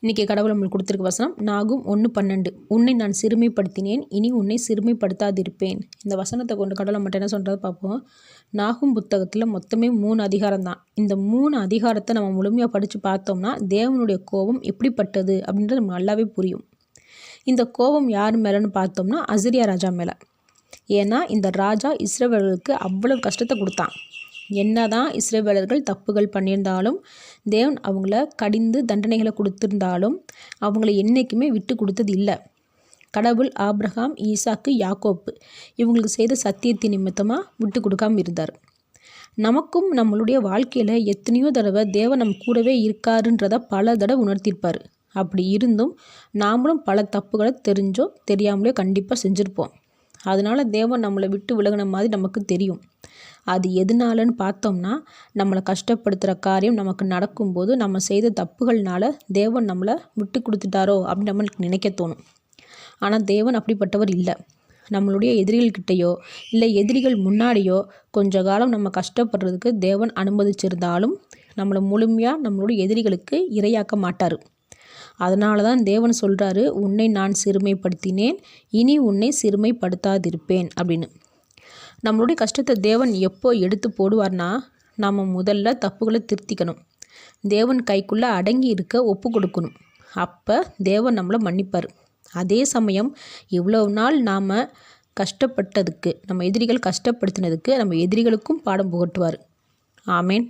இன்றைக்கி கடவுள் நம்மளுக்கு கொடுத்துருக்க வசனம் நாகும் 1:12. உன்னை நான் சிறுமைப்படுத்தினேன், இனி உன்னை சிறுமைப்படுத்தாதிருப்பேன். இந்த வசனத்தை கொண்டு கடவுளை மட்டும் என்ன சொல்கிறத பார்ப்போம். நாகும் புத்தகத்தில் மொத்தமே 3 அதிகாரம் தான். இந்த 3 அதிகாரத்தை நம்ம முழுமையாக படித்து பார்த்தோம்னா தேவனுடைய கோபம் எப்படிப்பட்டது அப்படின்றது நம்ம நல்லாவே புரியும். இந்த கோபம் யார் மேலேன்னு பார்த்தோம்னா அசரியா ராஜா மேலே. ஏன்னா இந்த ராஜா இஸ்ரவேலர்களுக்கு அவ்வளவு கஷ்டத்தை கொடுத்தான். என்னதான் இஸ்ரவேலர்கள் தப்புகள் பண்ணியிருந்தாலும் தேவன் அவங்கள கடிந்து தண்டனைகளை கொடுத்துருந்தாலும் அவங்கள என்றைக்குமே விட்டு கொடுத்தது இல்லை. கடவுள் ஆபிரகாம், ஈசாக்கு, யாக்கோப்பு இவங்களுக்கு செய்த சத்தியத்தின் நிமித்தமாக விட்டு கொடுக்காமல் இருந்தார். நமக்கும் நம்மளுடைய வாழ்க்கையில் எத்தனையோ தடவை தேவன் நம்ம கூடவே இருக்காருன்றதை பல தடவை உணர்த்தியிருப்பார். அப்படி இருந்தும் நாமளும் பல தப்புகளை தெரிஞ்சோ தெரியாமலே கண்டிப்பாக செஞ்சுருப்போம். அதனால் தேவன் நம்மளை விட்டு விலகின மாதிரி நமக்கு தெரியும். அது எதனாலன்னு பார்த்தோம்னா நம்மளை கஷ்டப்படுத்துகிற காரியம் நமக்கு நடக்கும்போது நம்ம செய்த தப்புகள்னால தேவன் நம்மளை விட்டு கொடுத்துட்டாரோ அப்படின்னு நம்மளுக்கு நினைக்க தோணும். ஆனால் தேவன் அப்படிப்பட்டவர் இல்லை. நம்மளுடைய எதிரிகள்கிட்டையோ இல்லை எதிரிகள் முன்னாடியோ கொஞ்ச காலம் நம்ம கஷ்டப்படுறதுக்கு தேவன் அனுமதிச்சிருந்தாலும் நம்மளை முழுமையாக நம்மளுடைய எதிரிகளுக்கு இரையாக்க மாட்டார். அதனால தான் தேவன் சொல்கிறாரு, உன்னை நான் சிறுமைப்படுத்தினேன், இனி உன்னை சிறுமைப்படுத்தாதிருப்பேன் அப்படின்னு. நம்மளுடைய கஷ்டத்தை தேவன் எப்போ எடுத்து போடுவார்னா நம்ம முதல்ல தப்புகளை திருத்திக்கணும். தேவன் கைக்குள்ளே அடங்கி இருக்க ஒப்பு கொடுக்கணும். அப்போ தேவன் நம்மளை மன்னிப்பார். அதே சமயம் இவ்வளவு நாள் நாம் கஷ்டப்பட்டதுக்கு, நம்ம எதிரிகள் கஷ்டப்படுத்தினதுக்கு நம்ம எதிரிகளுக்கும் பாடம் புகட்டுவார். ஆமேன்.